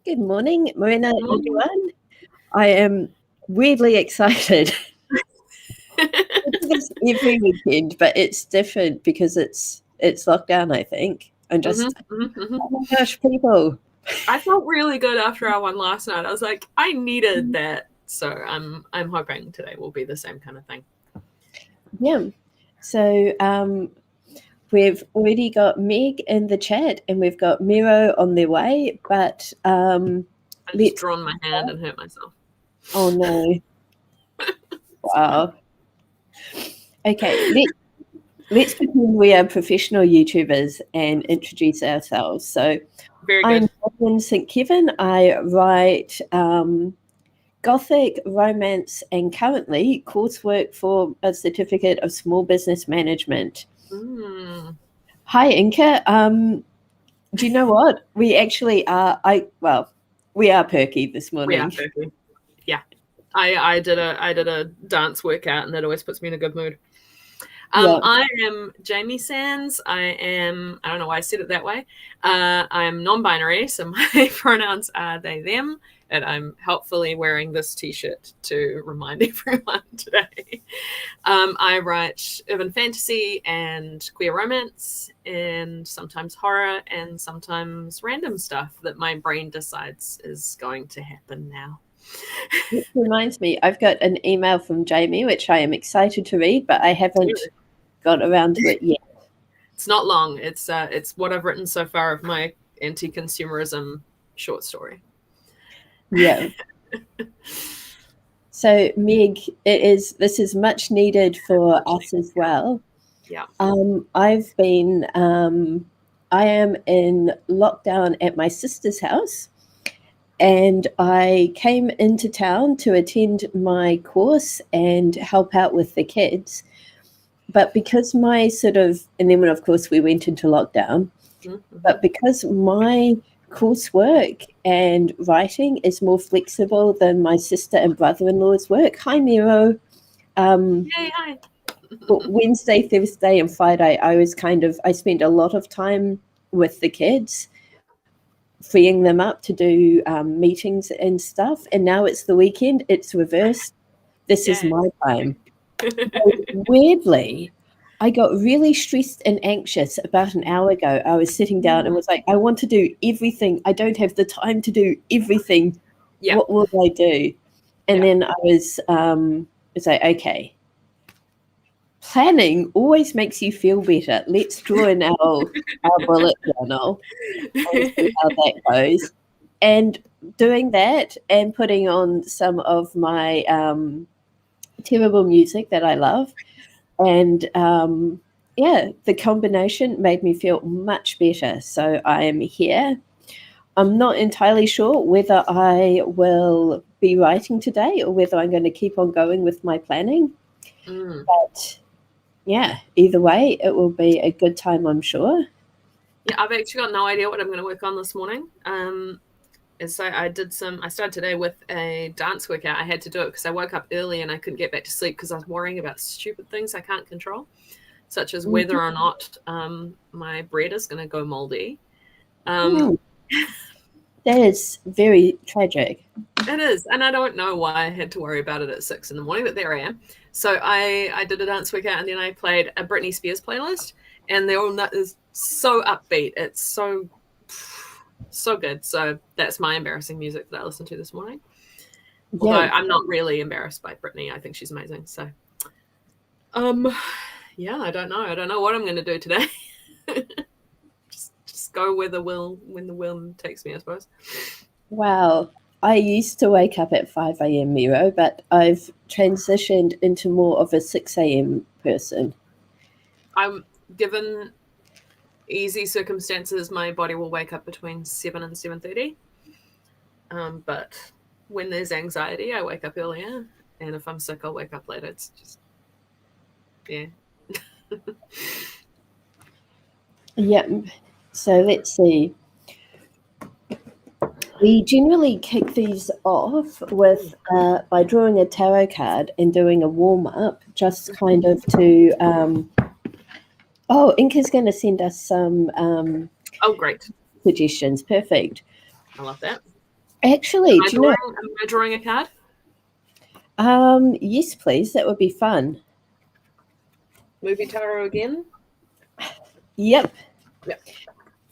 Good morning, Marina, everyone. I am weirdly excited. I do this every weekend, but it's different because it's lockdown, I think. I'm just, oh my gosh, people. I felt really good after our one last night. I was like, I needed that. So I'm hoping today will be the same kind of thing. Yeah. So we've already got Meg in the chat and we've got Miro on their way, but I just drawn my hand and hurt myself. Oh no. Wow. Okay, let's pretend we are professional YouTubers and introduce ourselves. So Very good. I'm Catherine St. Kevin. I write Gothic, romance, and currently coursework for a certificate of small business management. Hi, Inka. Do you know what? We actually are. We are perky this morning. We are perky. Yeah, I did a dance workout, and that always puts me in a good mood. I am Jamie Sands. I don't know why I said it that way. I'm non-binary, so my pronouns are they, them, and I'm helpfully wearing this t-shirt to remind everyone today. I write urban fantasy and queer romance and sometimes horror and sometimes random stuff that my brain decides is going to happen now. It reminds me, I've got an email from Jamie, which I am excited to read, but I haven't got around to it yet. It's not long. It's what I've written so far of my anti-consumerism short story. Yeah. So Meg, this is much needed for us as well. Yeah. I am in lockdown at my sister's house. And I came into town to attend my course and help out with the kids. But because and then when, of course, we went into lockdown, but because my coursework and writing is more flexible than my sister and brother-in-law's work. Hi, Miro. Hey, hi. Wednesday, Thursday, and Friday, I spent a lot of time with the kids, freeing them up to do meetings and stuff. And now it's the weekend. It's reversed. This is my time. Weirdly, I got really stressed and anxious about an hour ago. I was sitting down and was like, I want to do everything. I don't have the time to do everything. Yeah. What will I do? And then I was like, okay. Planning always makes you feel better. Let's draw in our bullet journal and see how that goes. And doing that and putting on some of my terrible music that I love. And the combination made me feel much better. So I am here. I'm not entirely sure whether I will be writing today or whether I'm going to keep on going with my planning. But yeah, either way, it will be a good time, I'm sure. Yeah, I've actually got no idea what I'm going to work on this morning. And so I started today with a dance workout. I had to do it because I woke up early and I couldn't get back to sleep because I was worrying about stupid things I can't control, such as whether or not my bread is going to go moldy. That is very tragic. It is, and I don't know why I had to worry about it at 6 a.m, but there I am. So I did a dance workout and then I played a Britney Spears playlist, and they're all so upbeat. It's so good. So that's my embarrassing music that I listened to this morning. Although I'm not really embarrassed by Britney. I think she's amazing. So, I don't know. I don't know what I'm going to do today. just go when the wind takes me, I suppose. Wow. I used to wake up at 5 a.m, Miro, but I've transitioned into more of a 6 a.m. person. I'm given easy circumstances, my body will wake up between 7 and 7:30. But when there's anxiety, I wake up earlier, and if I'm sick, I'll wake up later. It's just, Yeah. So let's see. We generally kick these off with by drawing a tarot card and doing a warm-up, just kind of to Inka's going to send us some great suggestions. Perfect. I love that. Actually, do you know? Am I drawing a card? Yes, please. That would be fun. Movie tarot again? Yep. Yep.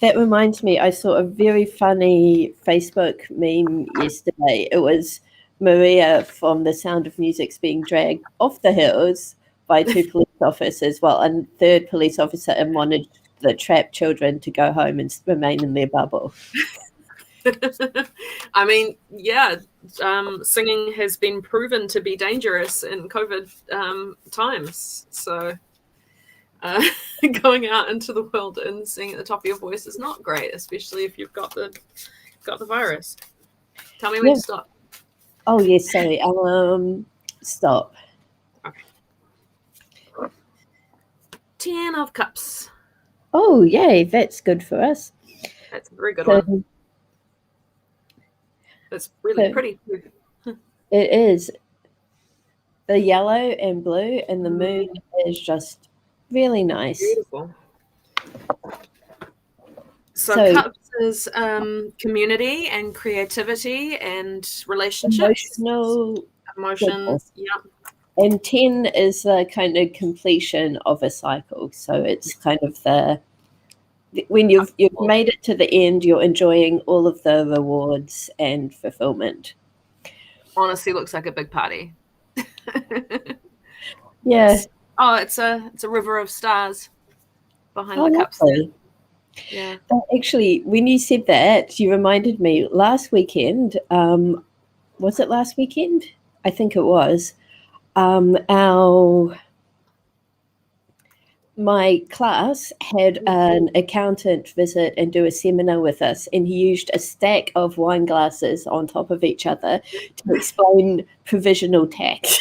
That reminds me, I saw a very funny Facebook meme yesterday. It was Maria from The Sound of Music's being dragged off the hills by two police officers, while a third police officer admonished the trapped children to go home and remain in their bubble. I mean, yeah, singing has been proven to be dangerous in COVID times. So going out into the world and singing at the top of your voice is not great, especially if you've got the virus. Tell me when to stop. Oh yes, sorry. Stop. Okay. 10 of Cups. Oh yay, that's good for us. That's a very good one. It's really pretty. It is. The yellow and blue and the moon is just really nice. Beautiful. So Cups is community and creativity and relationships. Emotions. Yeah. And 10 is the kind of completion of a cycle. So it's kind of when you've made it to the end, you're enjoying all of the rewards and fulfillment. Honestly, looks like a big party. Yeah. Oh, it's a river of stars behind the cups. Yeah. Actually, when you said that, you reminded me last weekend. Was it last weekend? I think it was. My class had an accountant visit and do a seminar with us, and he used a stack of wine glasses on top of each other to explain provisional tax.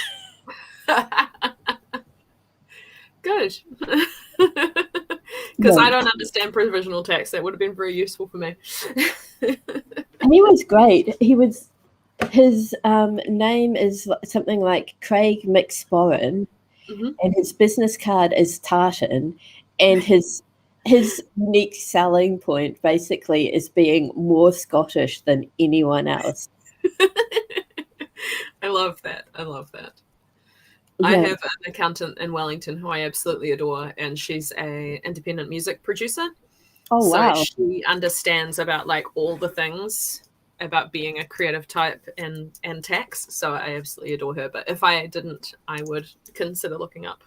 Good. Because I don't understand provisional tax. That would have been very useful for me. And he was great. His name is something like Craig McSporran, and his business card is tartan, and his unique selling point basically is being more Scottish than anyone else. I love that. Yeah. I have an accountant in Wellington who I absolutely adore, and she's an independent music producer. Oh, wow. So she understands about like all the things about being a creative type and tax. So I absolutely adore her. But if I didn't, I would consider looking up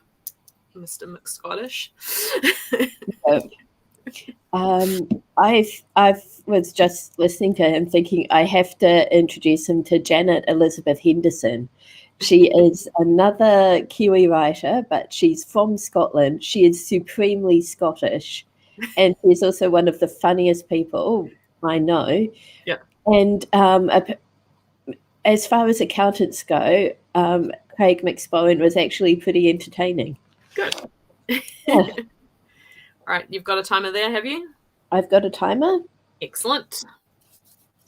Mr. McScottish. I was just listening to him thinking I have to introduce him to Janet Elizabeth Henderson. She is another Kiwi writer, but she's from Scotland. She is supremely Scottish, and she's also one of the funniest people I know. Yeah. And as far as accountants go, Craig McSporran was actually pretty entertaining. Good. Yeah. All right, you've got a timer there, have you? I've got a timer. Excellent.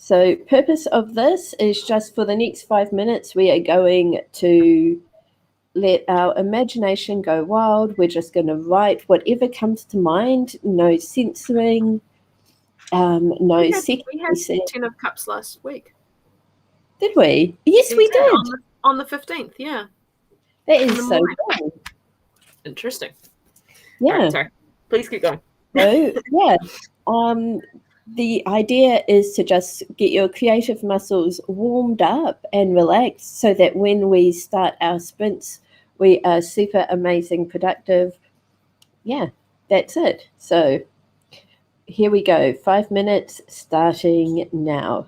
So purpose of this is just for the next 5 minutes, we are going to let our imagination go wild. We're just going to write whatever comes to mind, no censoring, no second. We had 10 of Cups last week. Did we? Yes, we did. On the 15th, yeah. That is so cool. Interesting. Yeah. Right, sorry. Please keep going. So, yeah. The idea is to just get your creative muscles warmed up and relaxed so that when we start our sprints, we are super amazing, productive. Yeah, that's it. So here we go. 5 minutes starting now.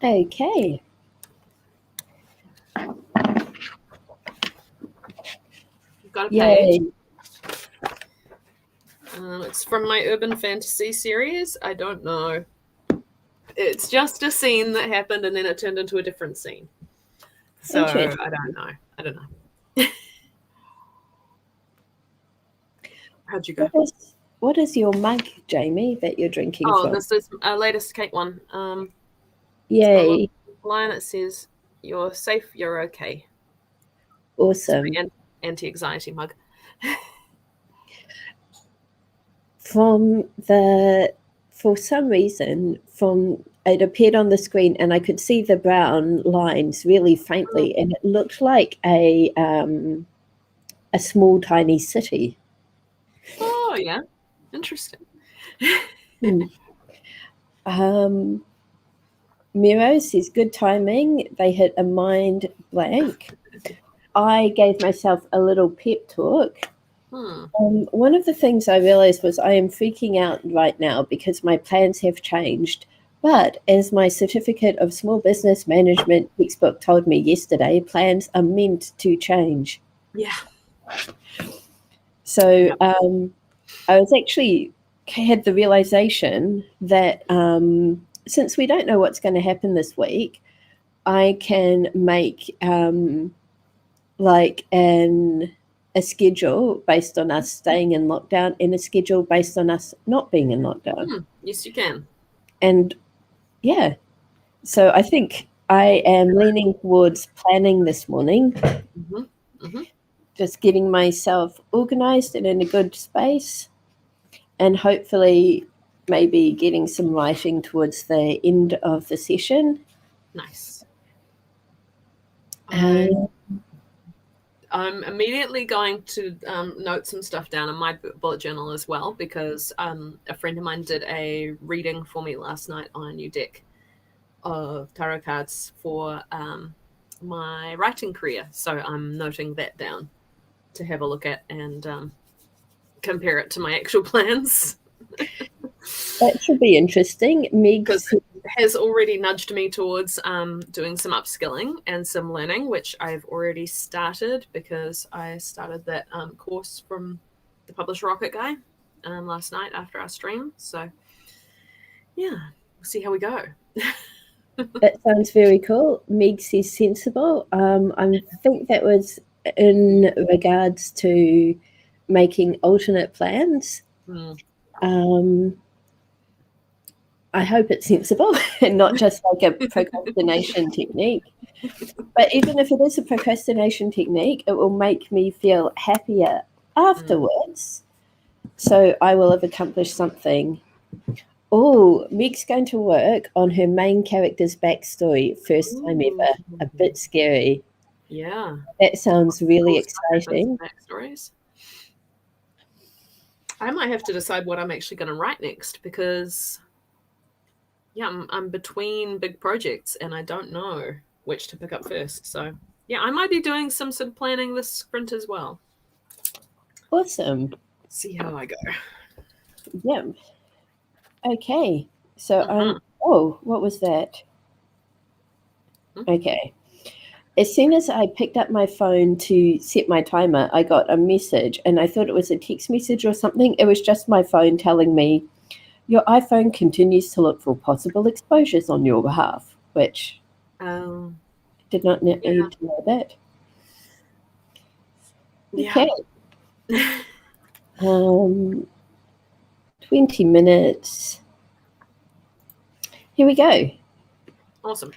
Okay. You've got a page. Yay. It's from my urban fantasy series. I don't know. It's just a scene that happened and then it turned into a different scene. So I don't know. How'd you go? What is your mug, Jamie, that you're drinking from? This is a latest Kate one. Yay. Line that says, "You're safe, you're okay." Awesome. Anti-anxiety mug. For some reason, it appeared on the screen and I could see the brown lines really faintly, and it looked like a small, tiny city. Oh, yeah. Interesting. Miro says, good timing. They hit a mind blank. I gave myself a little pep talk. One of the things I realized was I am freaking out right now because my plans have changed. But as my certificate of small business management textbook told me yesterday, plans are meant to change. Yeah. So I was actually had the realization that since we don't know what's going to happen this week, I can make a schedule based on us staying in lockdown and a schedule based on us not being in lockdown. Yes, you can. And yeah, so I think I am leaning towards planning this morning, just getting myself organized and in a good space, and hopefully maybe getting some writing towards the end of the session. Nice. I'm immediately going to note some stuff down in my bullet journal as well, because a friend of mine did a reading for me last night on a new deck of tarot cards for my writing career. So I'm noting that down to have a look at and compare it to my actual plans. That should be interesting. Meg has already nudged me towards doing some upskilling and some learning, which I've already started because I started that course from the Publish Rocket guy last night after our stream. So yeah, we'll see how we go. That sounds very cool. Meg says sensible. I think that was in regards to making alternate plans. I hope it's sensible and not just like a procrastination technique. But even if it is a procrastination technique, it will make me feel happier afterwards. So I will have accomplished something. Oh, Meg's going to work on her main character's backstory, first time ever. A bit scary. Yeah. That sounds really exciting. Backstories. I might have to decide what I'm actually going to write next because, yeah, I'm between big projects and I don't know which to pick up first. So, yeah, I might be doing some sort of planning this sprint as well. Awesome. See how I go. Yeah. Okay. So what was that? Okay. As soon as I picked up my phone to set my timer, I got a message and I thought it was a text message or something. It was just my phone telling me, your iPhone continues to look for possible exposures on your behalf, which did not need to know that. Okay. 20 minutes. Here we go. Awesome.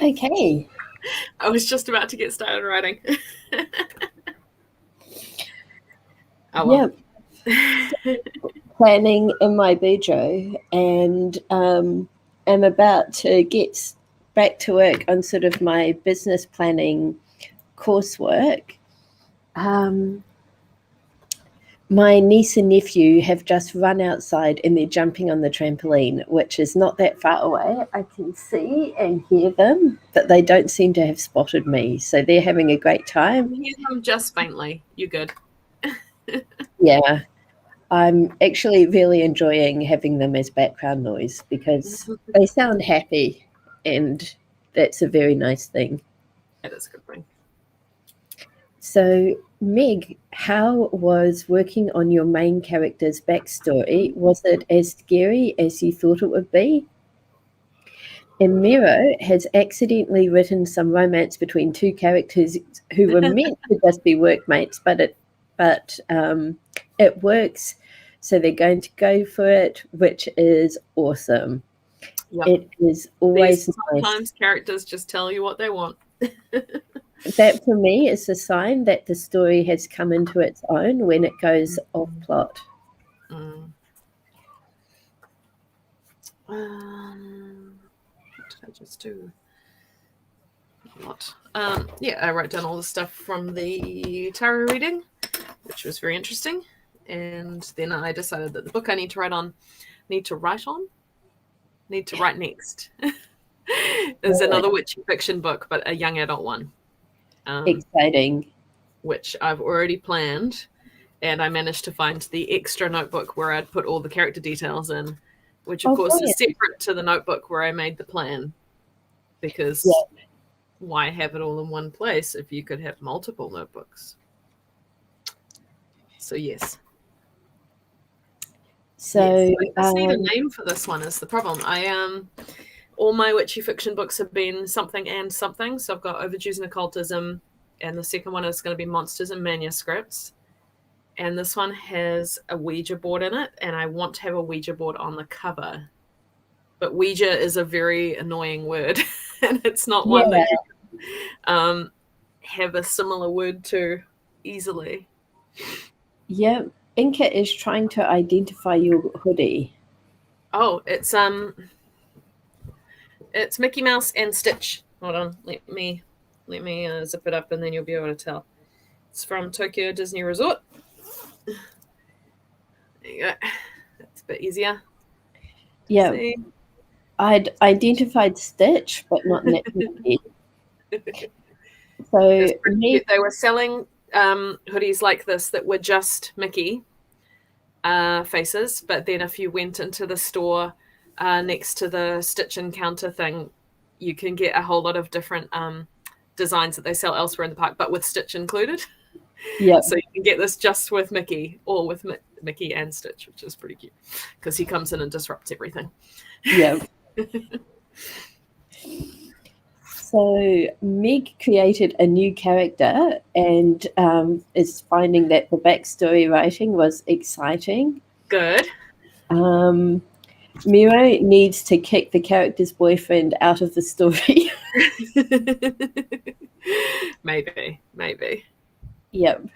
Okay. I was just about to get started writing. Oh, well. Yep. Planning in my bujo, and I'm about to get back to work on sort of my business planning coursework. My niece and nephew have just run outside and they're jumping on the trampoline, which is not that far away. I can see and hear them, but they don't seem to have spotted me. So they're having a great time. I hear them just faintly. You're good. Yeah. I'm actually really enjoying having them as background noise because they sound happy, and that's a very nice thing. That is a good thing. So, Meg, how was working on your main character's backstory? Was it as scary as you thought it would be? And Miro has accidentally written some romance between two characters who were meant to just be workmates, but it works. So they're going to go for it, which is awesome. Yep. It is always sometimes nice. Characters just tell you what they want. That for me is a sign that the story has come into its own when it goes off plot. What did I just do? A lot. Yeah, I wrote down all the stuff from the tarot reading, which was very interesting. And then I decided that the book I need to write next is another witchy fiction book, but a young adult one. Exciting. Which I've already planned, and I managed to find the extra notebook where I'd put all the character details in, which of course is separate to the notebook where I made the plan, because why have it all in one place if you could have multiple notebooks? So yes. So I just need a name for this one is the problem. All my witchy fiction books have been something and something. So I've got Overdues and Occultism, and the second one is going to be Monsters and Manuscripts. And this one has a Ouija board in it, and I want to have a Ouija board on the cover. But Ouija is a very annoying word, and it's not one that you can have a similar word to easily. Yeah, Inca is trying to identify your hoodie. Oh, it's Mickey Mouse and Stitch. Hold on, let me zip it up, and then you'll be able to tell. It's from Tokyo Disney Resort. There you go. That's a bit easier. Yeah, I'd identified Stitch, but not Mickey. So they were selling hoodies like this that were just Mickey faces, but then if you went into the store next to the Stitch Encounter thing, you can get a whole lot of different designs that they sell elsewhere in the park, but with Stitch included. Yeah. So you can get this just with Mickey, or with Mickey and Stitch, which is pretty cute because he comes in and disrupts everything. Yeah. So Meg created a new character and is finding that the backstory writing was exciting. Good. Miro needs to kick the character's boyfriend out of the story. Maybe. Yep.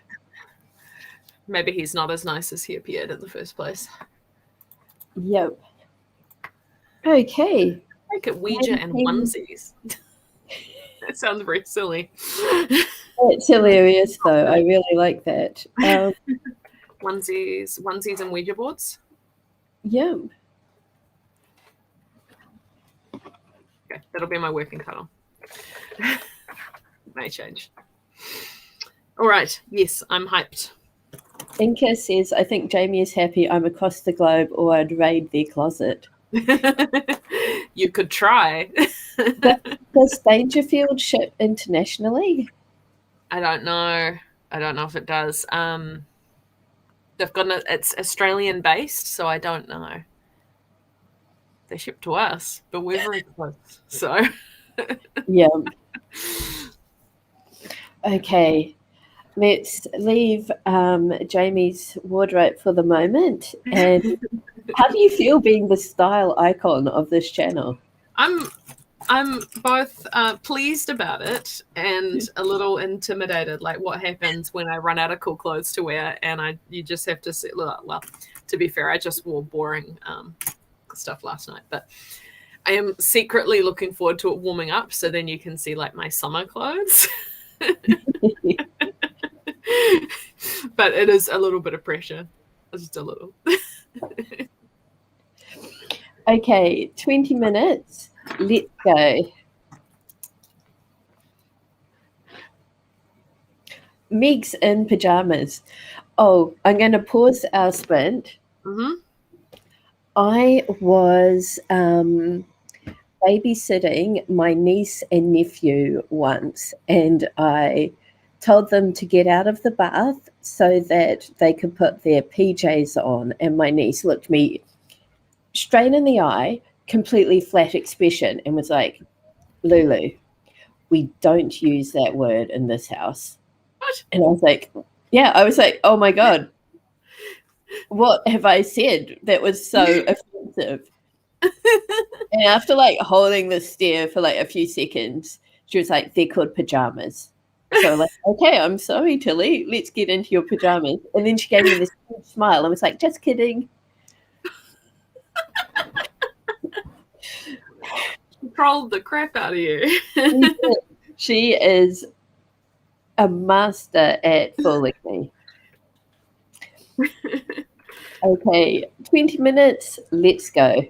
Maybe he's not as nice as he appeared in the first place. Yep. Okay. Make it Ouija and onesies. That sounds very silly. It's hilarious, though. I really like that. Onesies and Ouija boards? Yeah. Okay, that'll be my working title. May change. All right. Yes, I'm hyped. Inca says, I think Jamie is happy I'm across the globe or I'd raid their closet. You could try. Does Dangerfield ship internationally? I don't know if it does. They've got it's Australian based, so I don't know. They ship to us, but we're very close. So yeah. Okay. Let's leave Jamie's wardrobe for the moment. And how do you feel being the style icon of this channel? I'm I'm both pleased about it and a little intimidated. Like, what happens when I run out of cool clothes to wear, and you just have to sit. Well, to be fair, I just wore boring stuff last night, but I am secretly looking forward to it warming up, so then you can see like my summer clothes. But it is a little bit of pressure, just a little. Okay, 20 minutes. Let's go. Meg's in pajamas. Oh, I'm going to pause our sprint. Mm-hmm. I was babysitting my niece and nephew once, and I told them to get out of the bath so that they could put their PJs on. And my niece looked me straight in the eye, completely flat expression, and was like, Lulu, we don't use that word in this house. What? And I was like, oh my God, what have I said that was so offensive? And after like holding the stare for like a few seconds, she was like, they're called pajamas. So like, okay, I'm sorry, Tilly. Let's get into your pajamas. And then she gave me this huge smile and was like, just kidding. Trolled the crap out of you. She is a master at fooling me. Okay, 20 minutes. Let's go.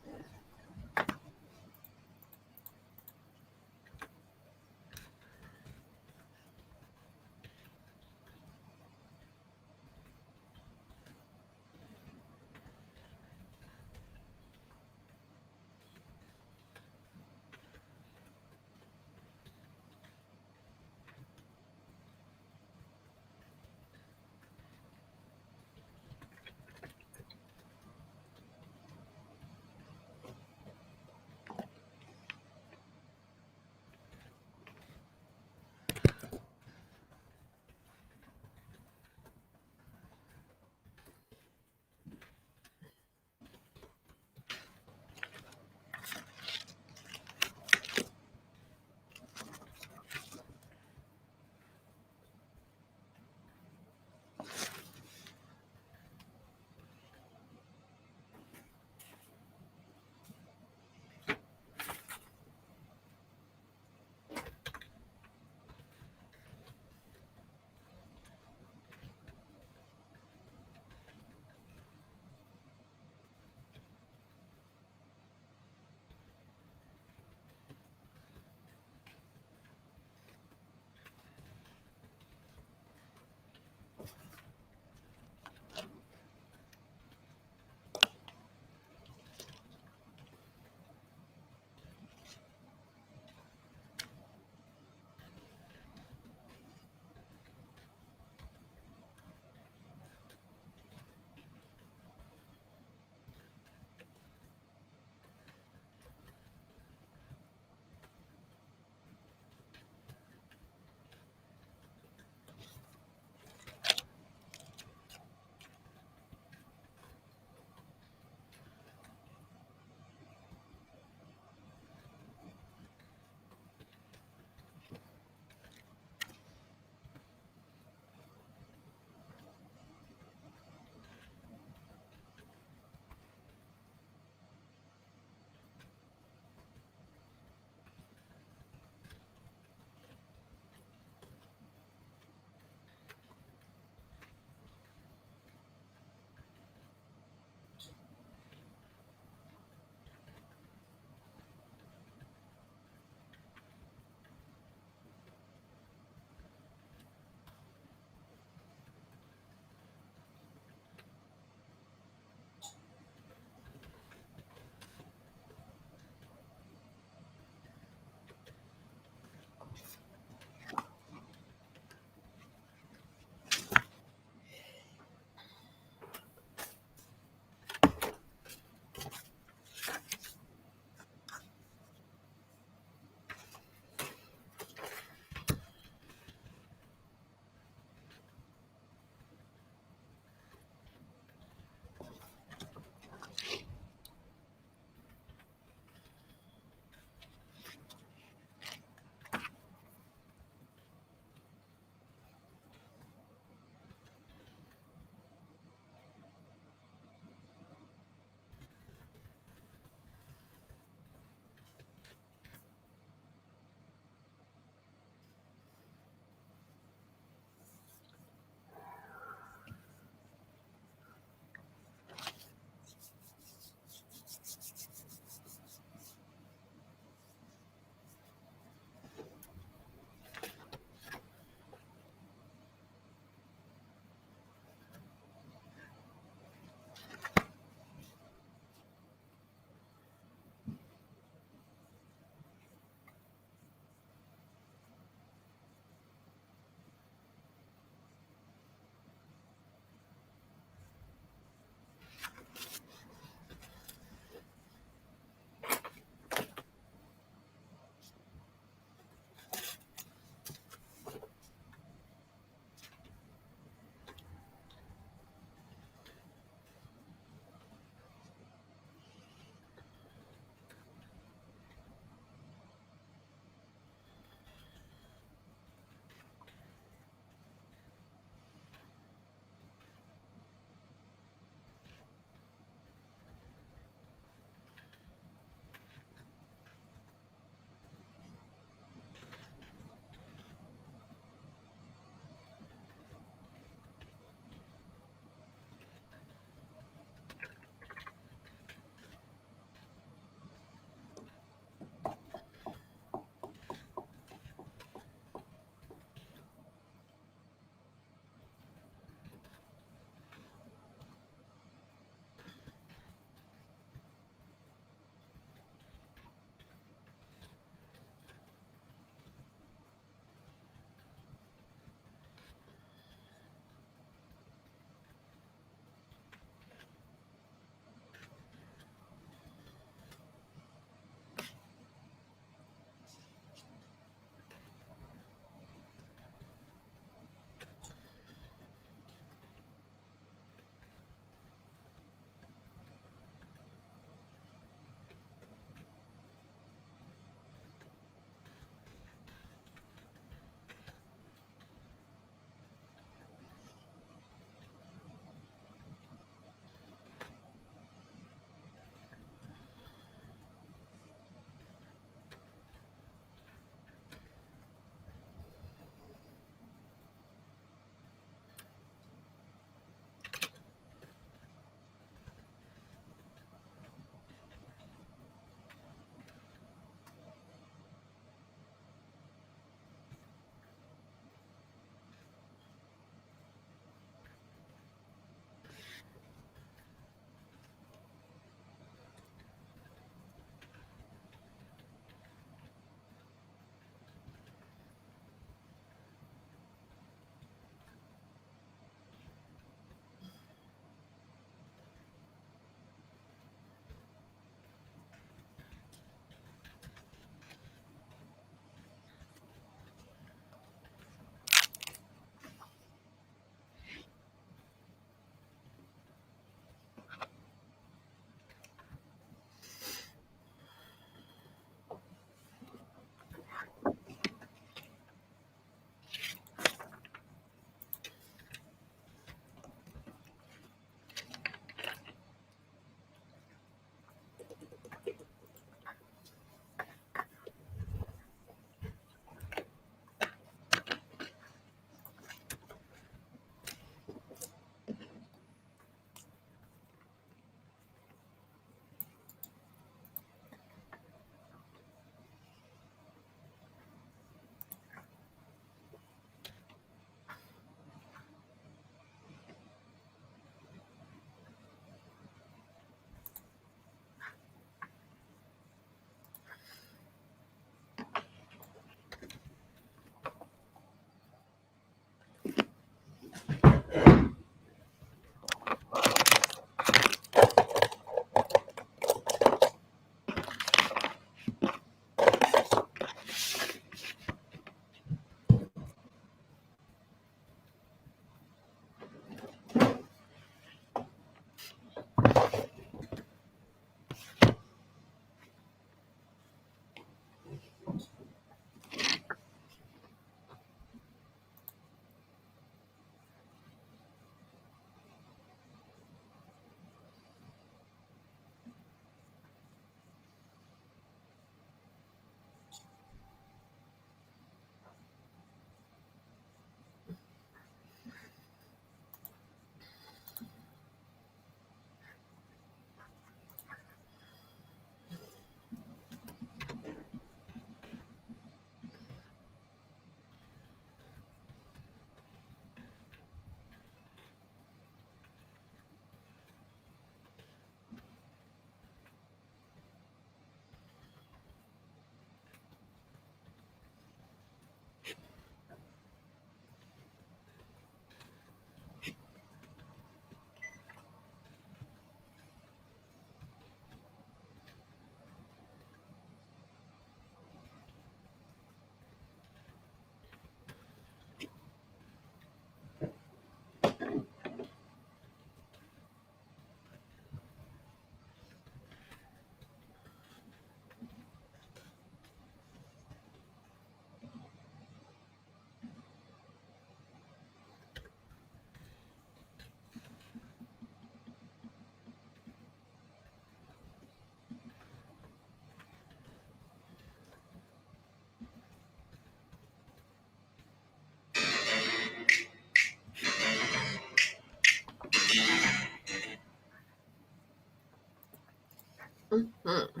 Mm-hmm.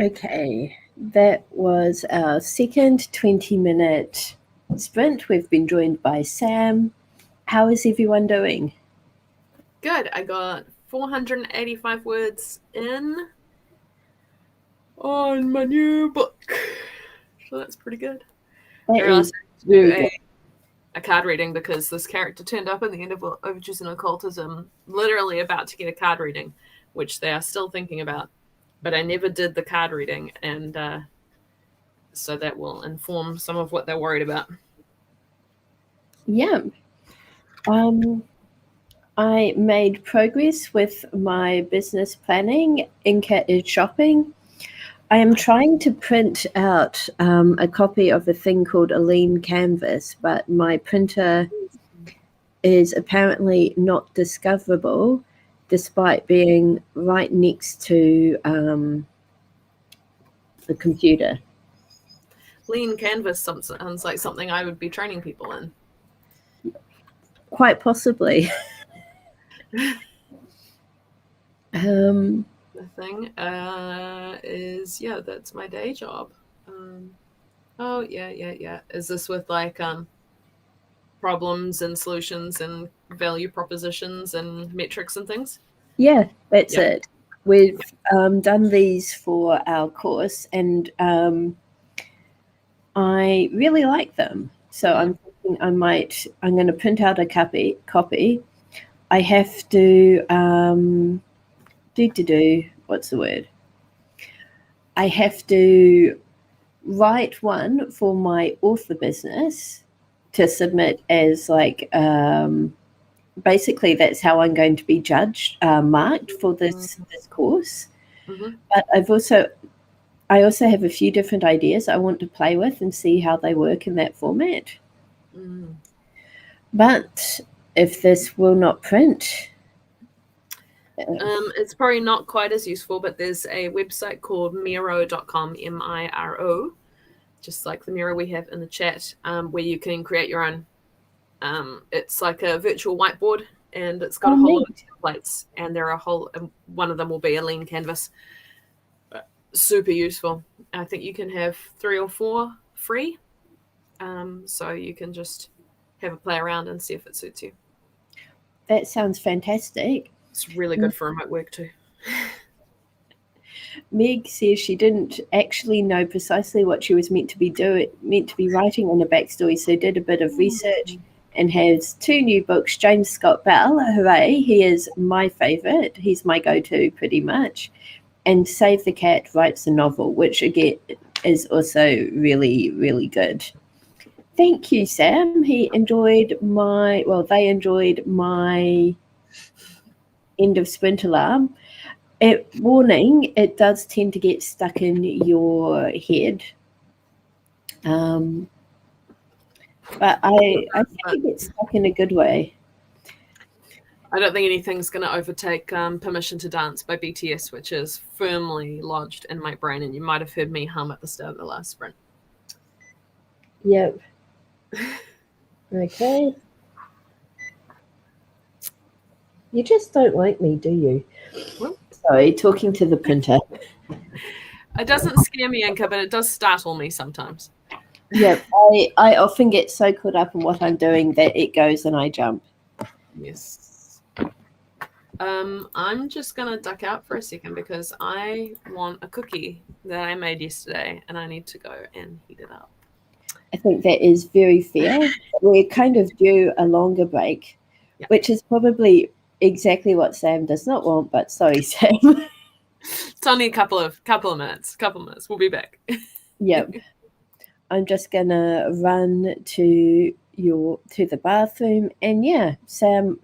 Okay, that was our second 20-minute sprint. We've been joined by Sam. How is everyone doing? Good. I got 485 words in on my new book. So that's pretty good. That is very good. A card reading because this character turned up at the end of Overtures and Occultism, literally about to get a card reading, which they are still thinking about. But I never did the card reading, and so that will inform some of what they're worried about. Yeah. I made progress with my business planning. Inca is shopping. I am trying to print out a copy of a thing called a lean canvas, but my printer is apparently not discoverable despite being right next to the computer. Lean canvas sounds like something I would be training people in. Quite possibly. The thing is, yeah, that's my day job. Oh, yeah. Is this with like problems and solutions and value propositions and metrics and things? Yeah, that's it. We've done these for our course, and I really like them. So I'm thinking I'm going to print out a copy. I have to what's the word? I have to write one for my author business to submit as like basically that's how I'm going to be judged, marked for this course. Mm-hmm. But I also have a few different ideas I want to play with and see how they work in that format. Mm. But if this will not print, it's probably not quite as useful, but there's a website called Miro.com, Miro, just like the Miro we have in the chat, where you can create your own. It's like a virtual whiteboard, and it's got a whole lot of templates, and there are one of them will be a lean canvas. Super useful. I think you can have 3 or 4 free, so you can just have a play around and see if it suits you. That sounds fantastic. It's really good for remote work too. Meg says she didn't actually know precisely what she was meant to be writing on the backstory, so did a bit of research and has 2 new books. James Scott Bell, hooray, he is my favourite. He's my go-to pretty much. And Save the Cat writes a novel, which again is also really, really good. Thank you, Sam. They enjoyed my end of Sprint Alarm. Warning, it does tend to get stuck in your head. But I think it gets stuck in a good way. I don't think anything's going to overtake Permission to Dance by BTS, which is firmly lodged in my brain, and you might have heard me hum at the start of the last sprint. Yep. Okay. You just don't like me, do you? Well, sorry, talking to the printer. It doesn't scare me, Inka, but it does startle me sometimes. Yep, I often get so caught up in what I'm doing that it goes and I jump. Yes. I'm just going to duck out for a second because I want a cookie that I made yesterday and I need to go and heat it up. I think that is very fair. We're kind of due a longer break, which is probably exactly what Sam does not want, but sorry, Sam. It's only a couple of minutes. We'll be back. Yep. I'm just gonna run to the bathroom, and yeah, Sam,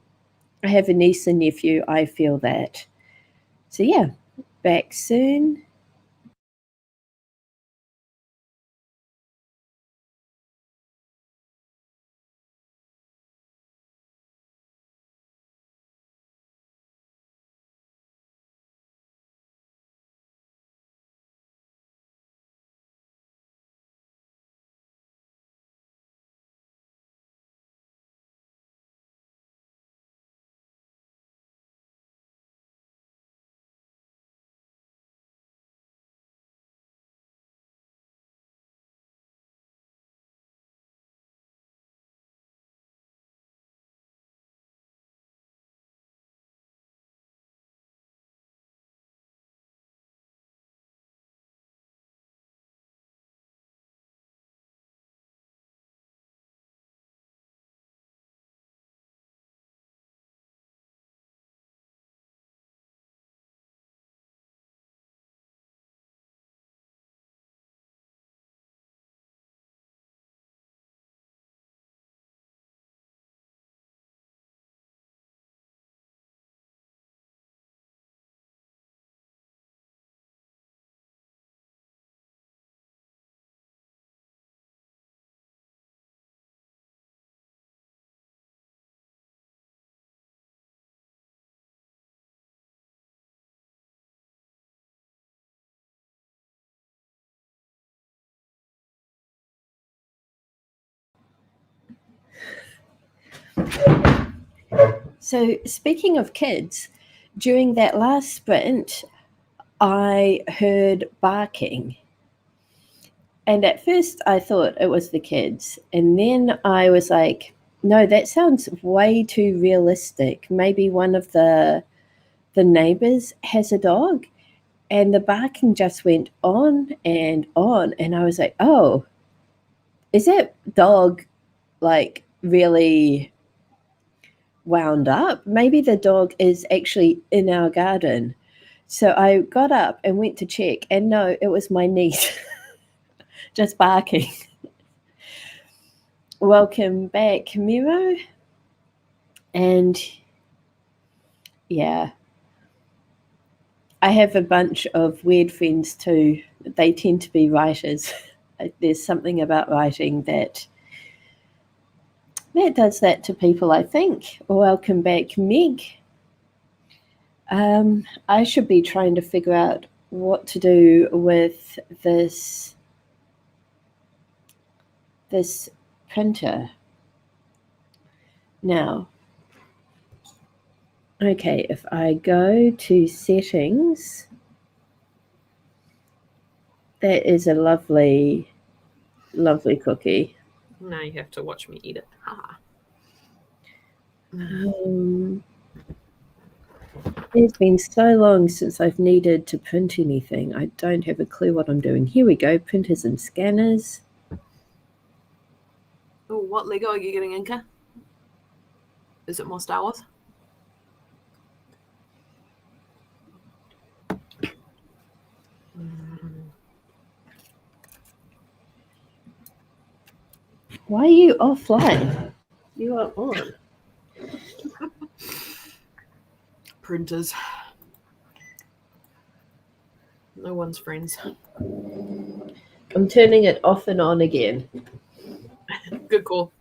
I have a niece and nephew. I feel that. So yeah, back soon. So speaking of kids, during that last sprint, I heard barking. And at first I thought it was the kids. And then I was like, no, that sounds way too realistic. Maybe one of the neighbors has a dog. And the barking just went on and on. And I was like, oh, is that dog like really wound up? Maybe the dog is actually in our garden. So I got up and went to check, and no, it was my niece just barking. Welcome back, Miro. And yeah, I have a bunch of weird friends too. They tend to be writers. There's something about writing that does that to people, I think. Welcome back, Meg. I should be trying to figure out what to do with this printer now. Okay, if I go to settings, that is a lovely, lovely cookie. Now you have to watch me eat it. It's been so long since I've needed to print anything. I don't have a clue what I'm doing. Here we go, printers and scanners. Oh, what Lego are you getting, Inka? Is it more Star Wars? Why are you offline? You are on. Printers. No one's friends. I'm turning it off and on again. Good call.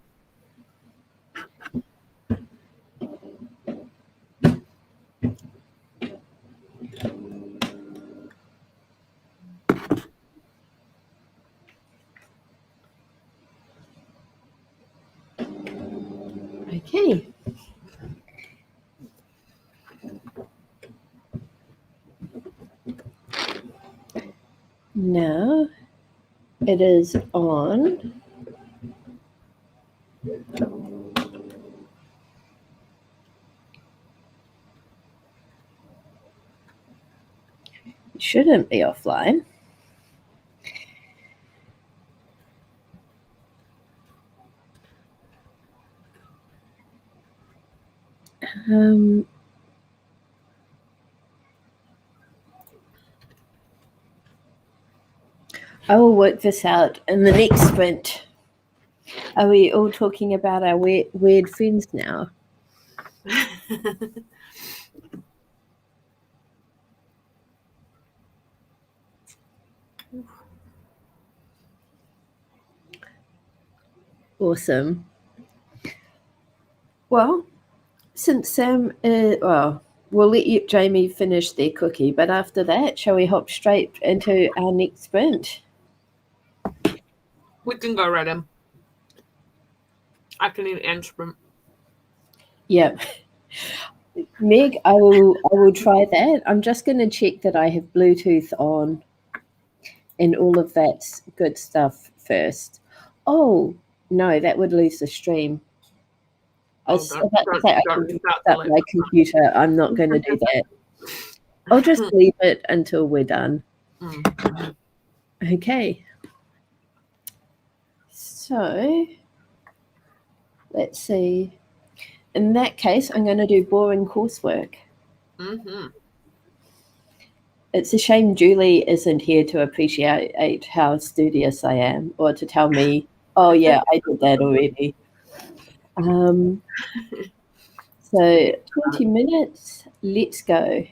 Okay. Now it is on. It shouldn't be offline. I will work this out in the next sprint. Are we all talking about our weird friends now? Awesome. Well, since Sam, we'll let Jamie finish their cookie, but after that, shall we hop straight into our next sprint? We can go right in. I can eat and sprint. Yeah. Meg, I will try that. I'm just going to check that I have Bluetooth on and all of that good stuff first. Oh, no, that would lose the stream. I was about to say I can start my computer. I'm not going to do that. I'll just leave it until we're done. Okay. So, let's see. In that case, I'm going to do boring coursework. It's a shame Julie isn't here to appreciate how studious I am, or to tell me, oh yeah, I did that already. So 20 minutes, let's go.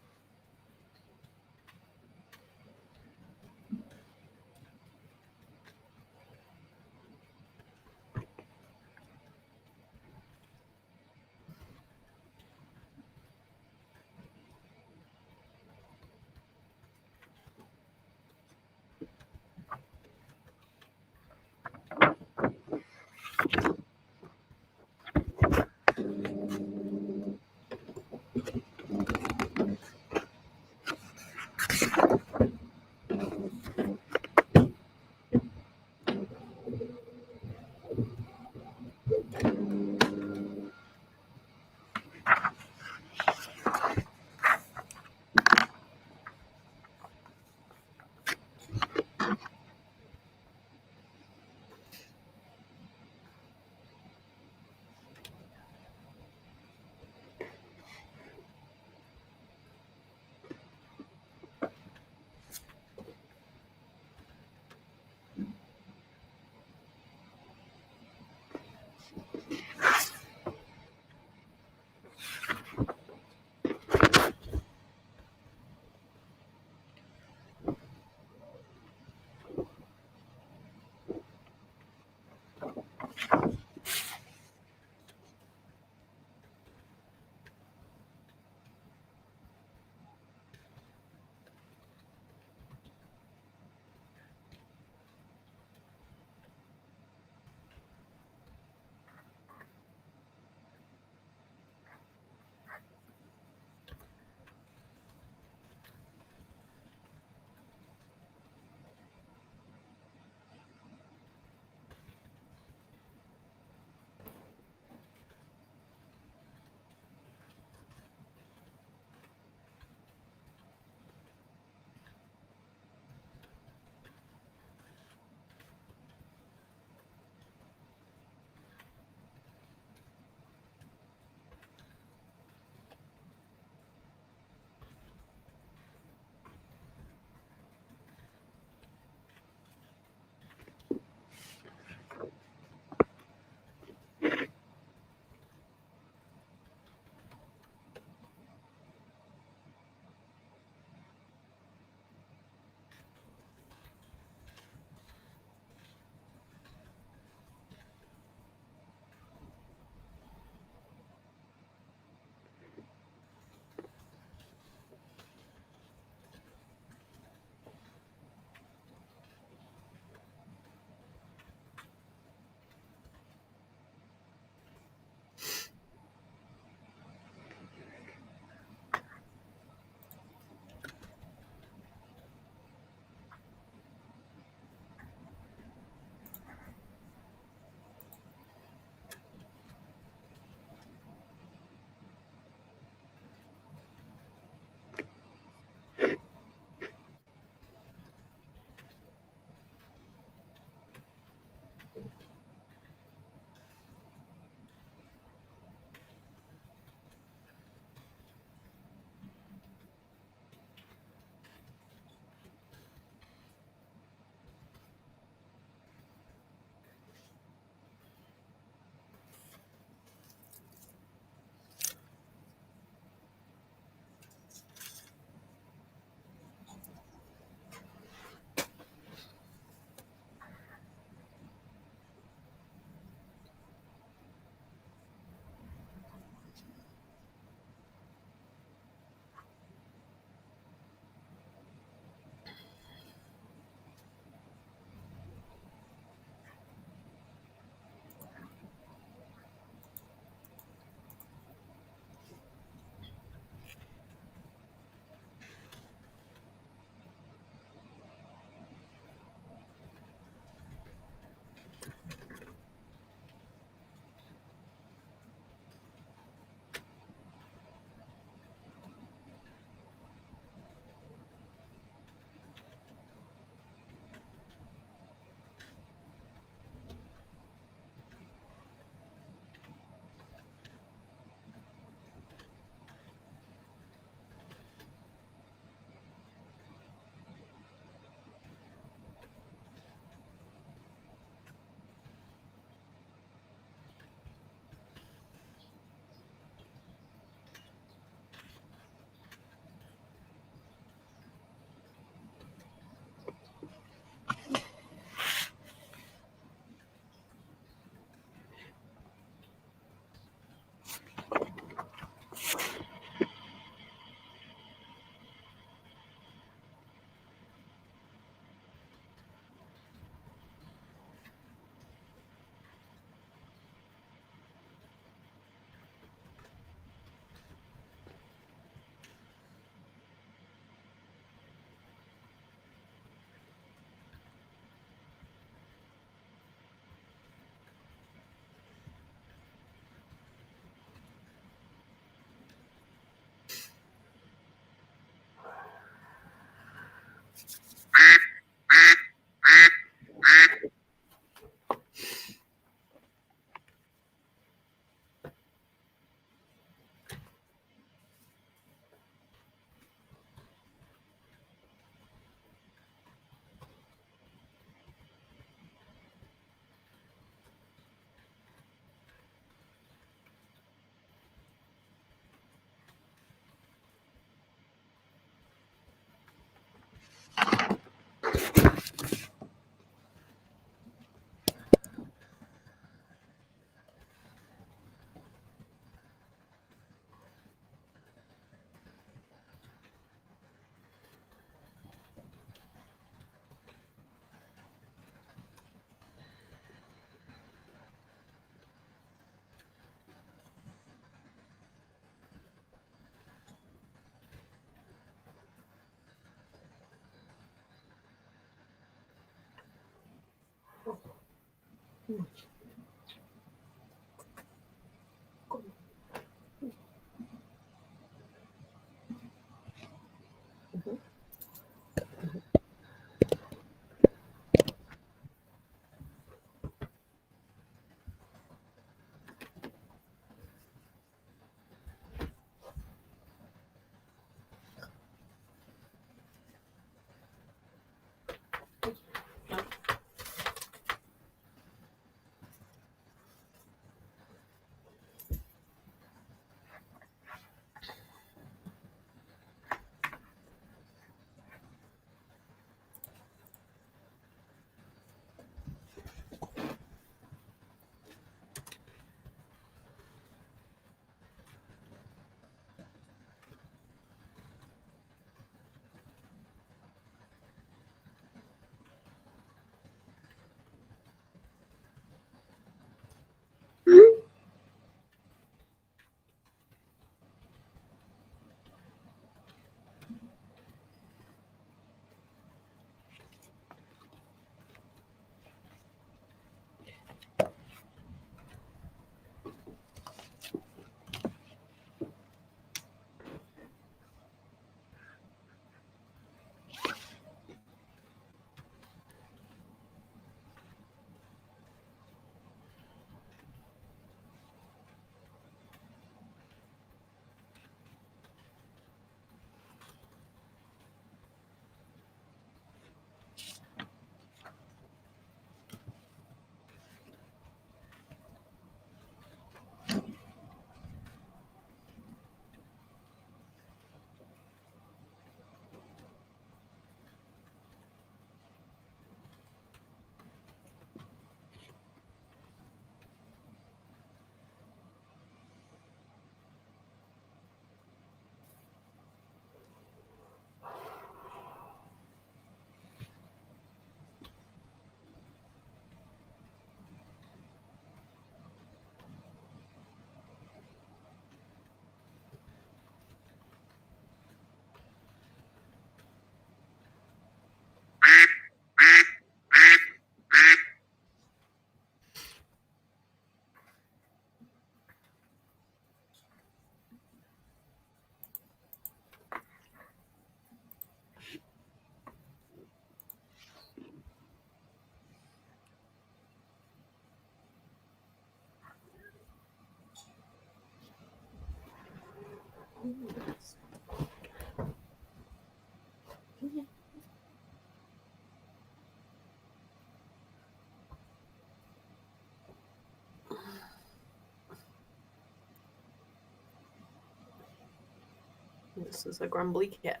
This is a grumbly cat.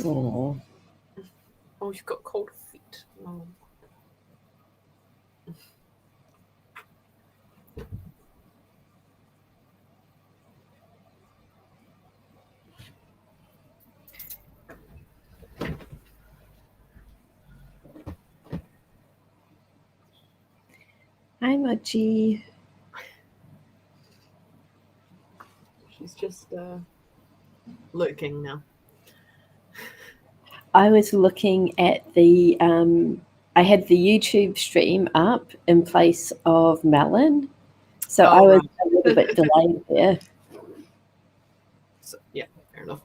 Oh. Oh, you've got cold feet. Oh. Hi, Mochi. She's just lurking now. I was looking at the I had the YouTube stream up in place of Melon, so I was a little bit delayed there. So, yeah, fair enough.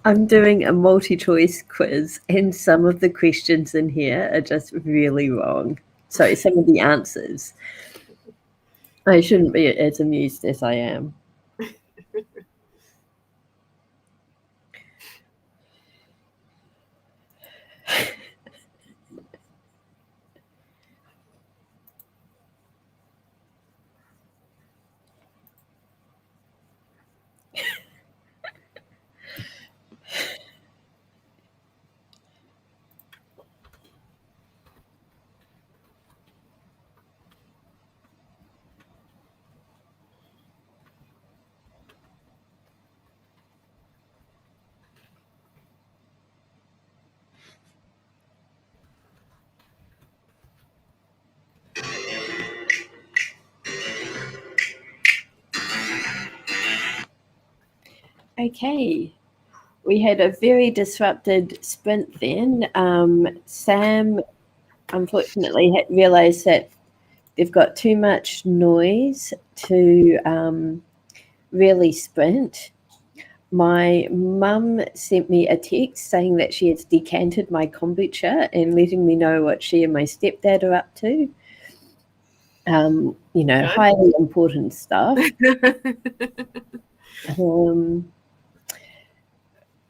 I'm doing a multi-choice quiz, and some of the questions in here are just really wrong. So some of the answers. I shouldn't be as amused as I am. Okay, we had a very disrupted sprint then. Sam, unfortunately, had realised that they've got too much noise to really sprint. My mum sent me a text saying that she has decanted my kombucha and letting me know what she and my stepdad are up to. Highly important stuff.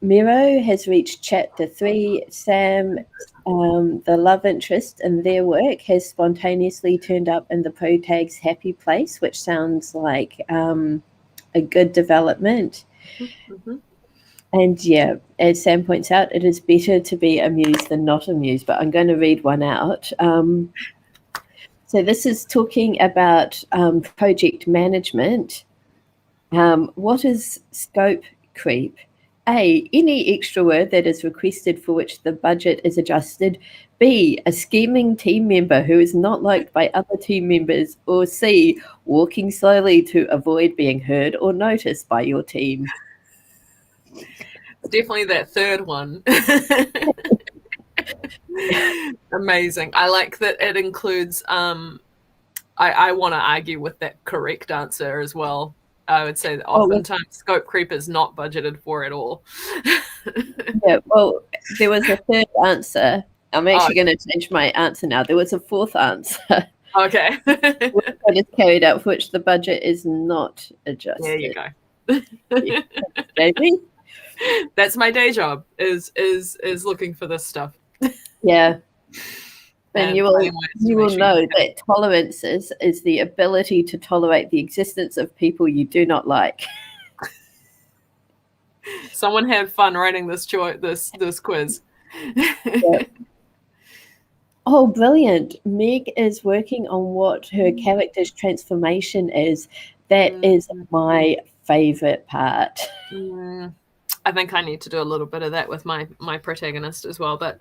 Miro has reached chapter 3. Sam, the love interest in their work, has spontaneously turned up in the protag's happy place, which sounds like a good development. Mm-hmm. And yeah, as Sam points out, it is better to be amused than not amused, but I'm going to read one out. So this is talking about project management. What is scope creep? A, any extra word that is requested for which the budget is adjusted. B, a scheming team member who is not liked by other team members. Or C, walking slowly to avoid being heard or noticed by your team. Definitely that third one. Amazing. I like that it includes I want to argue with that correct answer as well. I would say that oftentimes scope creep is not budgeted for at all. Yeah, well, there was a third answer. I'm actually going to change my answer now. There was a fourth answer. Okay. That is carried out for which the budget is not adjusted. There you go. Maybe. That's my day job is looking for this stuff. Yeah. And you will know that tolerance is the ability to tolerate the existence of people you do not like. Someone had fun writing this quiz. Yep. Oh, brilliant. Meg is working on what her character's transformation is. That is my favorite part. I think I need to do a little bit of that with my protagonist as well, but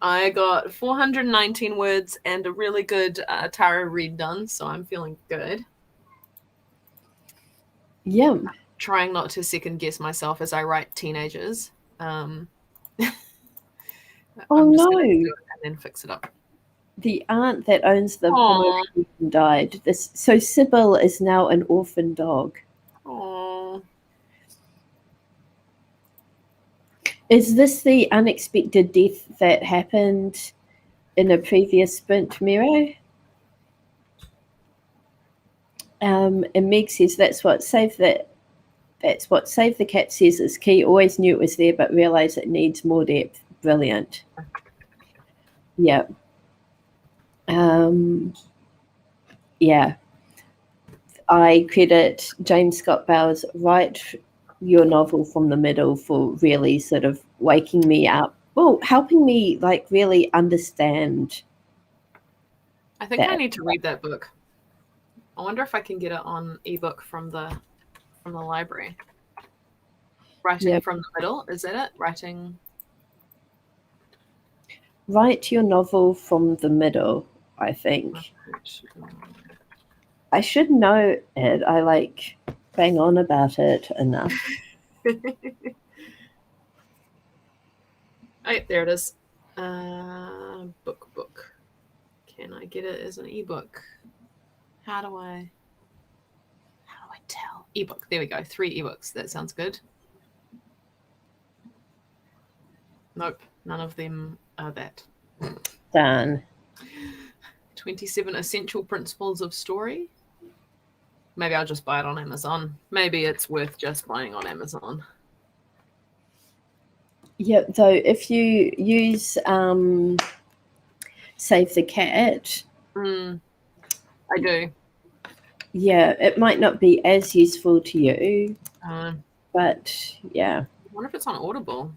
I got 419 words and a really good tarot read done, so I'm feeling good. Yeah. I'm trying not to second guess myself as I write teenagers. Oh I'm just no! gonna do it and then fix it up. The aunt that owns the promotion died. So Sybil is now an orphan dog. Aww. Is this the unexpected death that happened in a previous sprint, Miro? And Meg says that's what Save the Cat says is key. Always knew it was there, but realised it needs more depth. Brilliant. Yeah. Yeah. I credit James Scott Bowers' Write Your Novel from the Middle for really sort of waking me up. Well, helping me like really understand. I think I need to read that book. I wonder if I can get it on ebook from the library. Writing from the Middle, is that it? Write Your Novel from the Middle, I think. I should know it. I like bang on about it enough. Right, there it is. Book. Can I get it as an ebook? How do I tell? Ebook. There we go. 3 ebooks. That sounds good. Nope, none of them are that. Darn. 27 Essential Principles of Story. Maybe I'll just buy it on Amazon. Maybe it's worth just buying on Amazon. Yeah, though if you use Save the Cat, I do. Yeah, it might not be as useful to you, but yeah. I wonder if it's on Audible.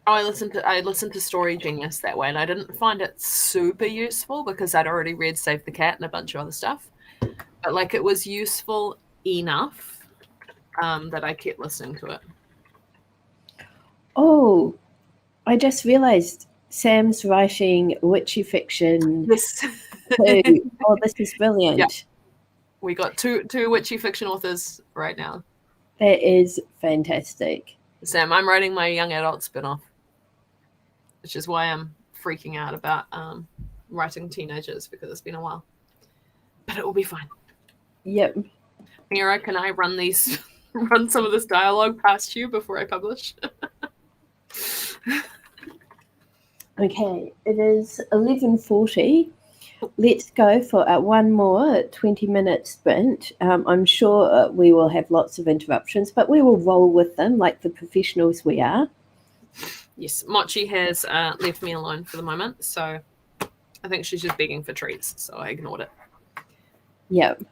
Oh, I listened to Story Genius that way, and I didn't find it super useful because I'd already read Save the Cat and a bunch of other stuff. But like, it was useful enough that I kept listening to it. Oh, I just realised Sam's writing witchy fiction. Yes. Too. Oh, this is brilliant. Yeah. We got two witchy fiction authors right now. That is fantastic. Sam, I'm writing my young adult spin-off, which is why I'm freaking out about writing teenagers, because it's been a while. But it will be fine. Yep. Mira, can I run some of this dialogue past you before I publish? Okay, it is 11:40. Let's go for one more 20-minute sprint. I'm sure we will have lots of interruptions, but we will roll with them like the professionals we are. Yes, Mochi has left me alone for the moment, so I think she's just begging for treats, so I ignored it. Yep.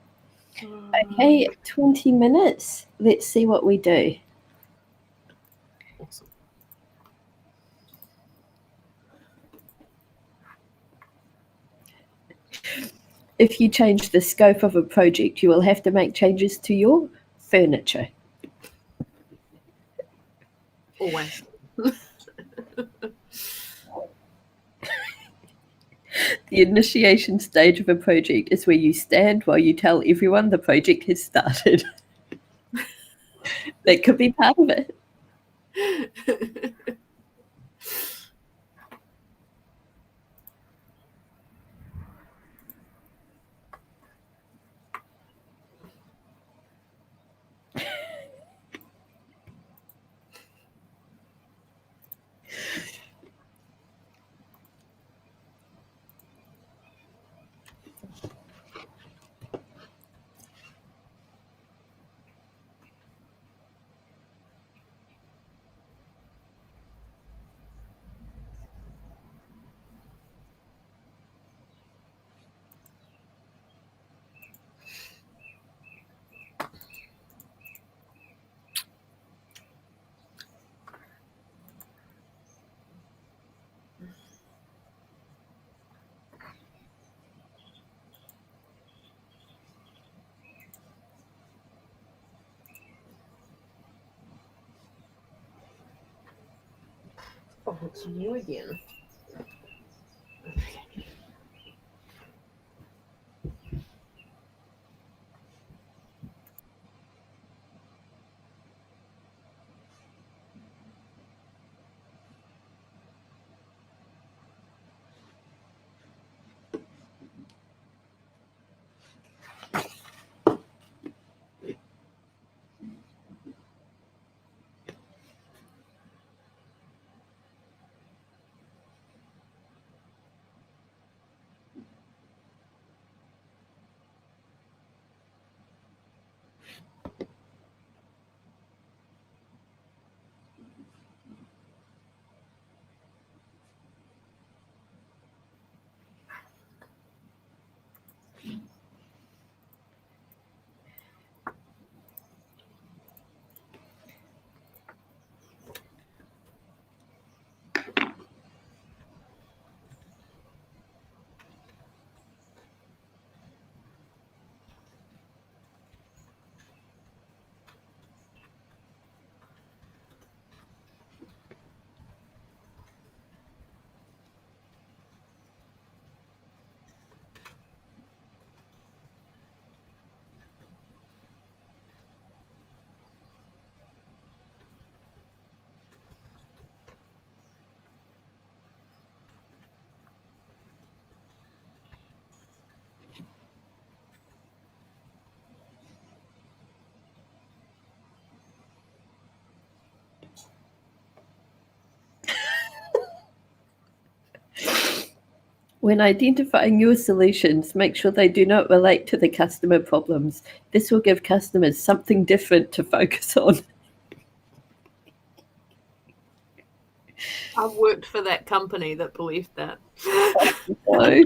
Okay, 20 minutes. Let's see what we do. Awesome. If you change the scope of a project, you will have to make changes to your furniture. Always. The initiation stage of a project is where you stand while you tell everyone the project has started. That could be part of it. Oh, it's you again. When identifying your solutions, make sure they do not relate to the customer problems. This will give customers something different to focus on. I've worked for that company that believed that. So,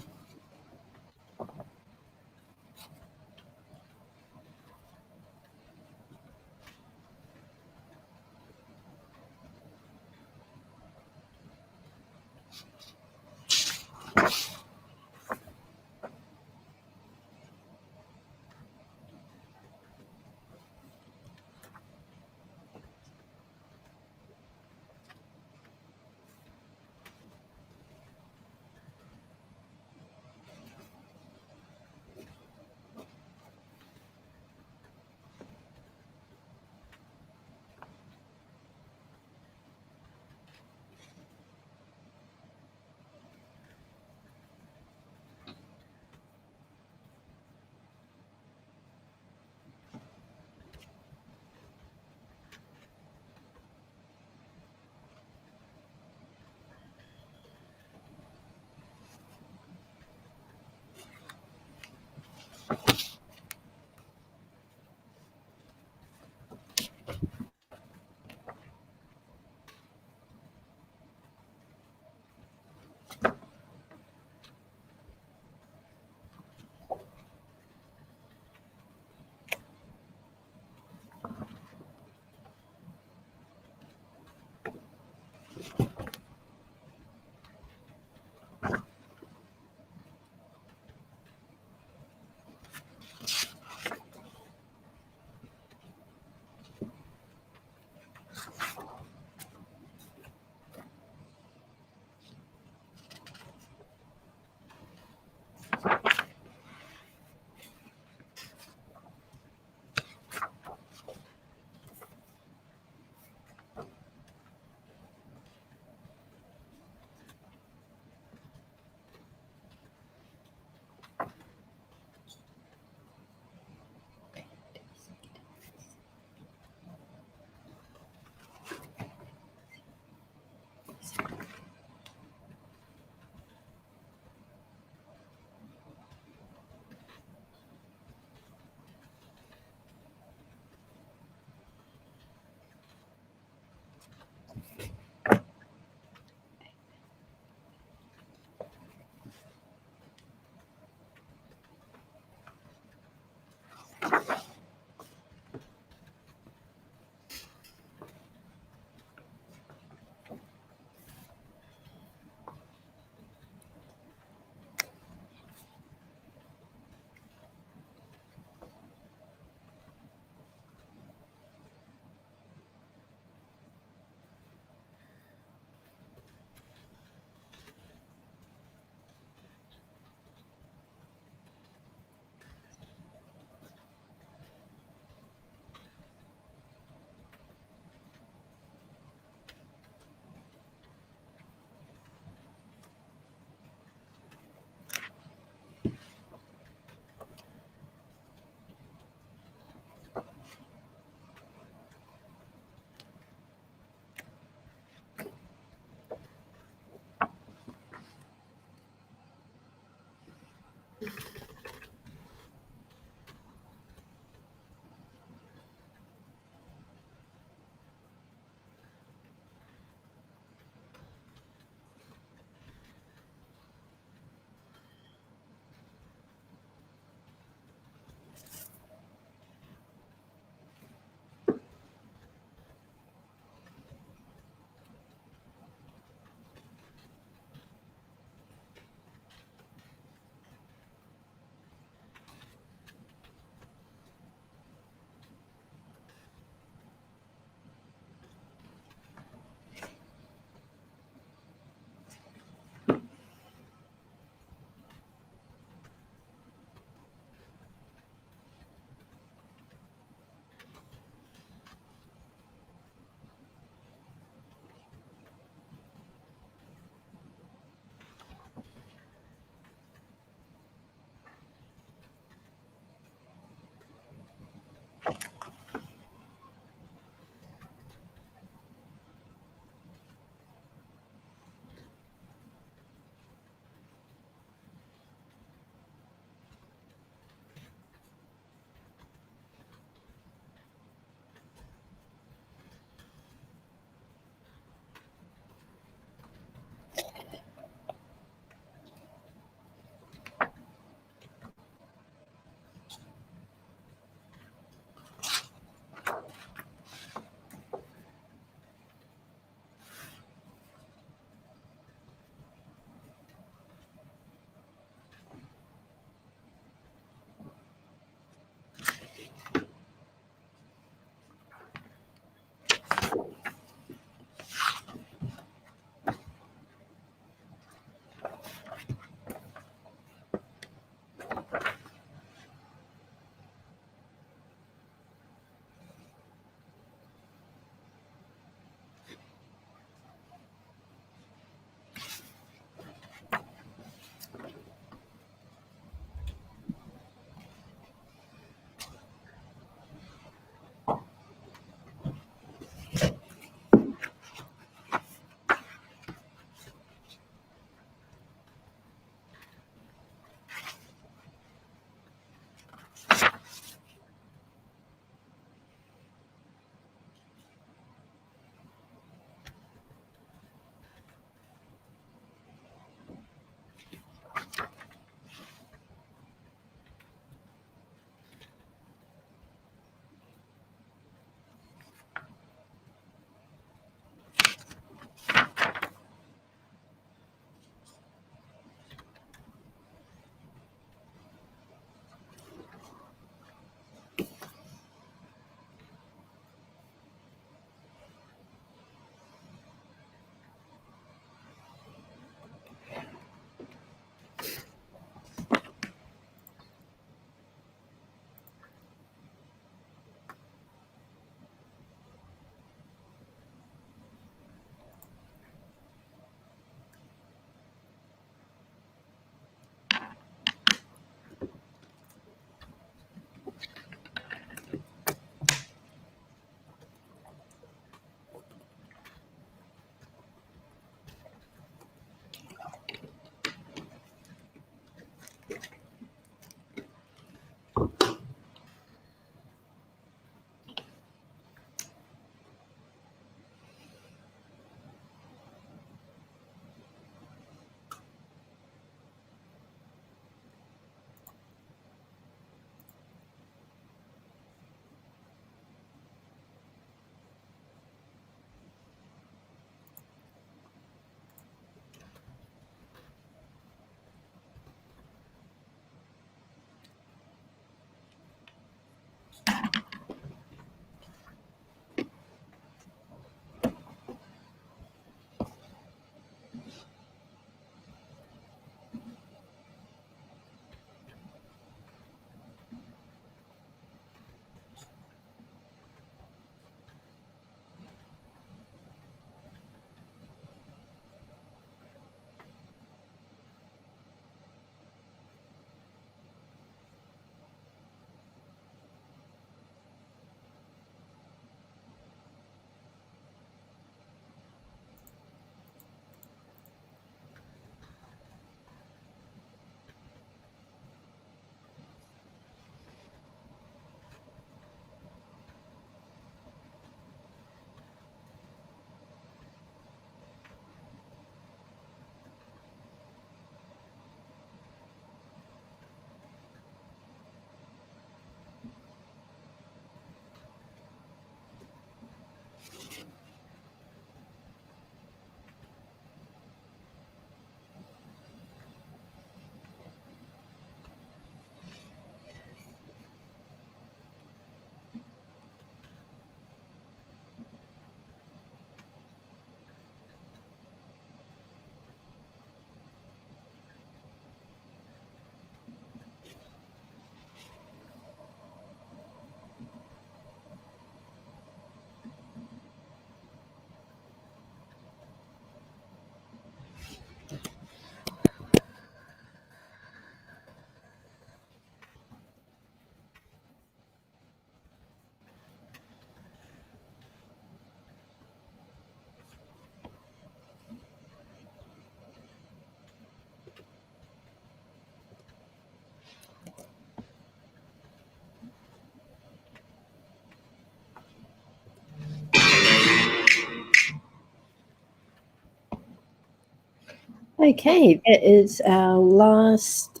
Okay, that is our last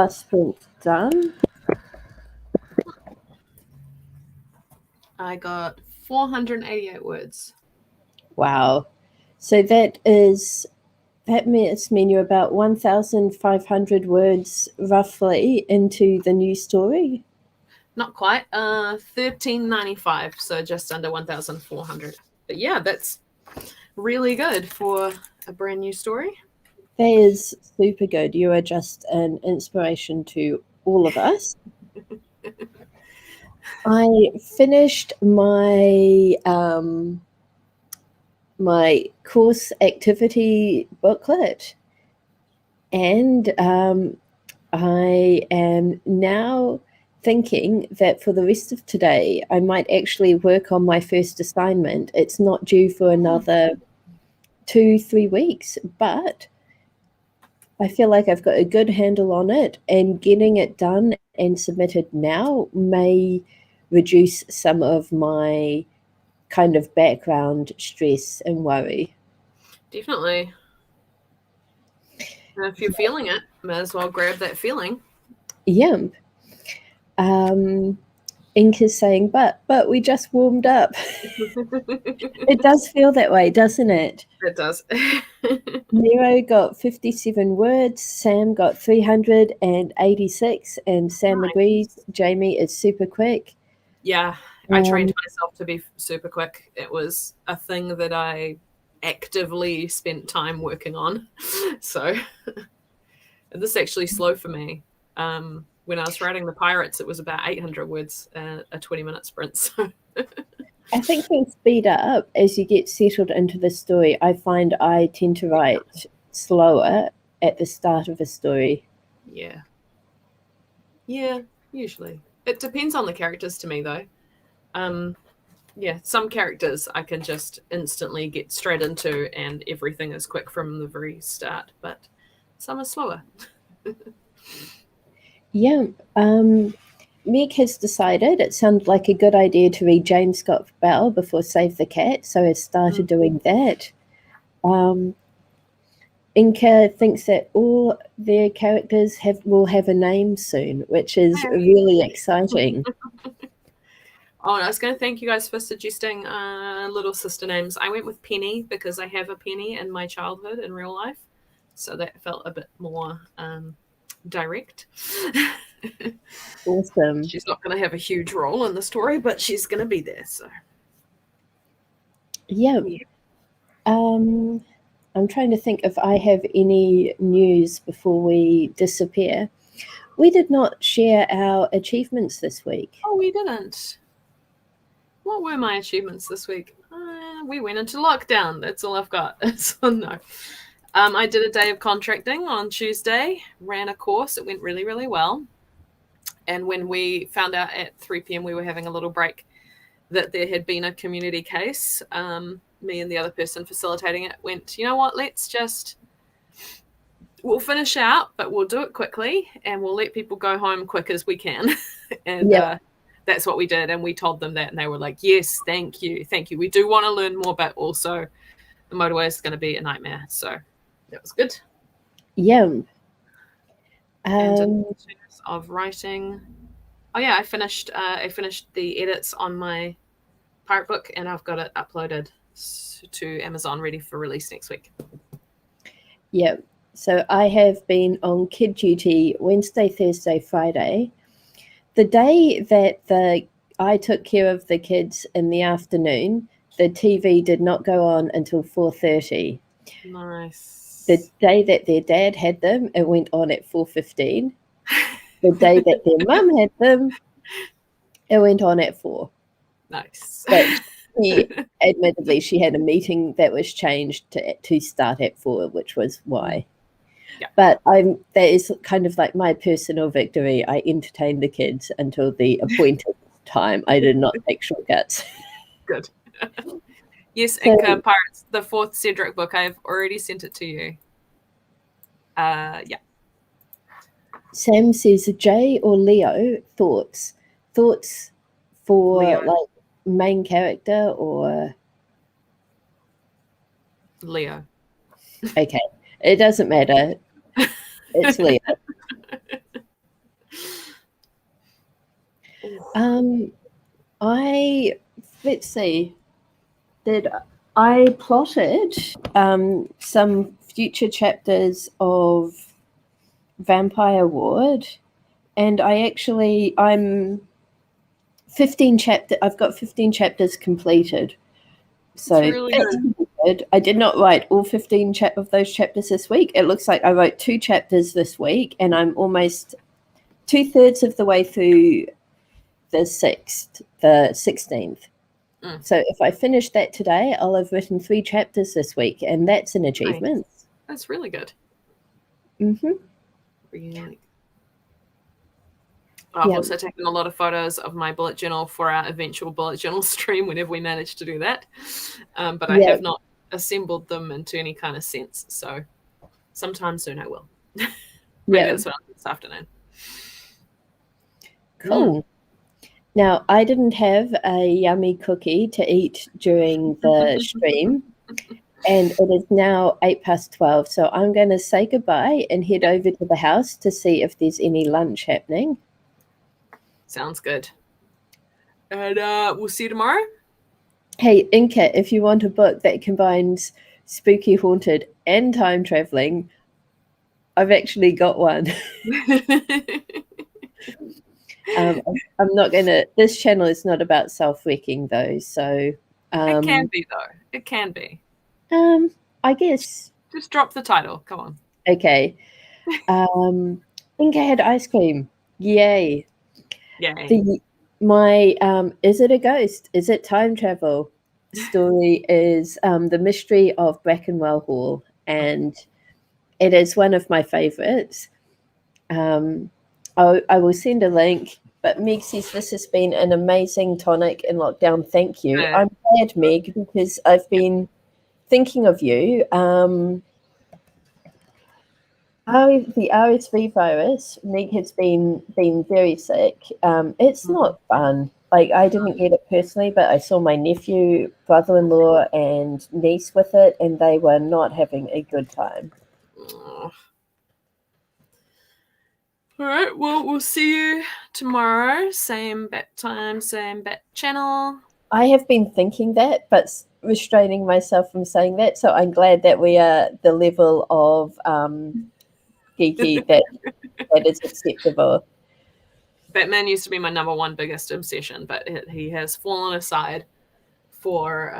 sprint done. I got 488 words. Wow. So that mean you're about 1,500 words roughly into the new story? Not quite. 1395, so just under 1,400. But yeah, that's really good for a brand new story. That is super good. You are just an inspiration to all of us. I finished my my course activity booklet, and I am now thinking that for the rest of today, I might actually work on my first assignment. It's not due for another 2-3 weeks, but I feel like I've got a good handle on it, and getting it done and submitted now may reduce some of my kind of background stress and worry. Definitely. And if you're feeling it, may as well grab that feeling. Yeah. Ink is saying, but we just warmed up. It does feel that way, doesn't it? It does. Nero got 57 words, Sam got 386, and Sam Nice. agrees Jamie is super quick. Yeah, I trained myself to be super quick. It was a thing that I actively spent time working on. So this is actually slow for me. When I was writing the Pirates, it was about 800 words, a 20-minute sprint. So I think you'll speed up as you get settled into the story. I find I tend to write slower at the start of a story. Yeah. Yeah, usually. It depends on the characters to me, though. Yeah, some characters I can just instantly get straight into and everything is quick from the very start, but some are slower. Yeah. Meg has decided it sounded like a good idea to read James Scott Bell before Save the Cat, so has started doing that. Inca thinks that all their characters will have a name soon, which is really exciting. Oh, and I was going to thank you guys for suggesting little sister names. I went with Penny because I have a Penny in my childhood in real life, so that felt a bit more direct. Awesome. She's not going to have a huge role in the story, but she's going to be there. So yeah. I'm trying to think if I have any news before we disappear. We did not share our achievements this week. Oh, we didn't. What were my achievements this week? We went into lockdown. That's all I've got. So no. I did a day of contracting on Tuesday, ran a course. It went really, really well. And when we found out at 3 p.m. we were having a little break that there had been a community case, me and the other person facilitating it went, you know what, we'll finish out, but we'll do it quickly and we'll let people go home quick as we can. And that's what we did. And we told them that and they were like, yes, thank you. We do want to learn more, but also the motorway is going to be a nightmare. So that was good. Yeah. And in terms of writing, I finished the edits on my pirate book and I've got it uploaded to Amazon ready for release next week. Yeah. So I have been on kid duty Wednesday, Thursday, Friday. The day that I took care of the kids in the afternoon, the TV did not go on until 4:30. Nice. The day that their dad had them, it went on at 4:15. The day that their mum had them, it went on at 4. Nice. But admittedly, she had a meeting that was changed to start at 4, which was why. Yeah. But that is kind of like my personal victory. I entertained the kids until the appointed time. I did not take shortcuts. Good. Yes, so, Inca Pirates, the 4th Cedric book. I've already sent it to you. Yeah. Sam says, Jay or Leo, thoughts for Leo. Like main character or Leo. Okay, it doesn't matter. It's Leo. Let's see. Did I plotted some future chapters of Vampire Ward, and I'm 15 chapter. I've got 15 chapters completed, so That's really good. I did not write all 15 of those chapters this week. It looks like I wrote 2 chapters this week, and I'm almost 2/3 of the way through the 16th. So if I finish that today, I'll have written 3 chapters this week, and that's an achievement. Nice. That's really good. Really. I've also taken a lot of photos of my bullet journal for our eventual bullet journal stream whenever we manage to do that. But I have not assembled them into any kind of sense. So sometime soon I will. Maybe that's what I'll do this afternoon. Cool. Now, I didn't have a yummy cookie to eat during the stream, and it is now 12:08, so I'm going to say goodbye and head over to the house to see if there's any lunch happening. Sounds good. And we'll see you tomorrow. Hey, Inka, if you want a book that combines spooky, haunted, and time traveling, I've actually got one. I'm not gonna. This channel is not about self-wrecking, though. So it can be, though. It can be. I guess. Just drop the title. Come on. Okay. Inka had ice cream. Yay! Yay! My is it a ghost? Is it time travel? Story is the mystery of Brackenwell Hall, and it is one of my favorites. I will send a link, but Meg says this has been an amazing tonic in lockdown. Thank you. I'm glad, Meg, because I've been thinking of you. The RSV virus, Meg has been very sick. It's not fun. Like, I didn't get it personally, but I saw my nephew, brother-in-law, and niece with it, and they were not having a good time. All right, well, we'll see you tomorrow. Same bat time, same bat channel. I have been thinking that, but restraining myself from saying that, so I'm glad that we are the level of geeky that is acceptable. Batman used to be my number one biggest obsession, but he has fallen aside for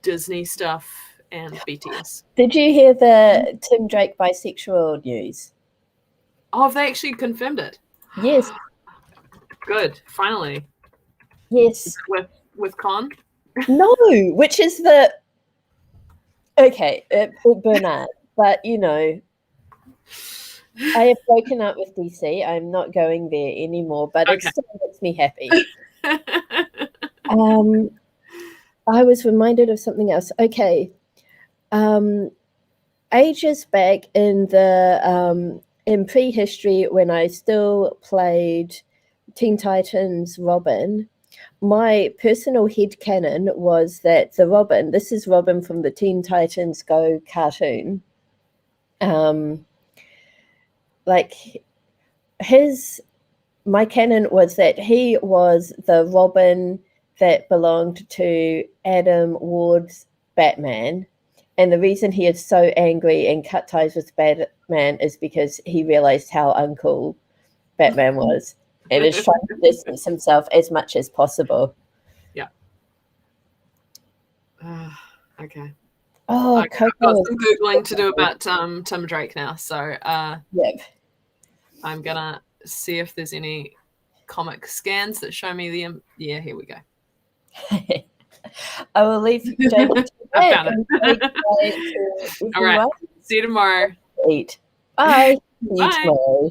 Disney stuff and BTS. Did you hear the Tim Drake bisexual news? Oh, they actually confirmed it. Yes. Good. Finally. Yes. With Con? No, which is Bernard. But I have broken up with DC. I'm not going there anymore, but it still makes me happy. I was reminded of something else. Okay. Ages back in prehistory, when I still played Teen Titans Robin, my personal headcanon was that the Robin, this is Robin from the Teen Titans Go cartoon, my canon was that he was the Robin that belonged to Adam Ward's Batman. And the reason he is so angry and cut ties with Batman is because he realized how uncool Batman was and is trying to distance himself as much as possible. Yeah. Okay. Oh, I've got some Googling to do about Tim Drake now. So yep. I'm going to see if there's any comic scans that show me the... Yeah, here we go. I will leave you, Jamie. I found it. All right. See you tomorrow. Eat. Bye. Bye.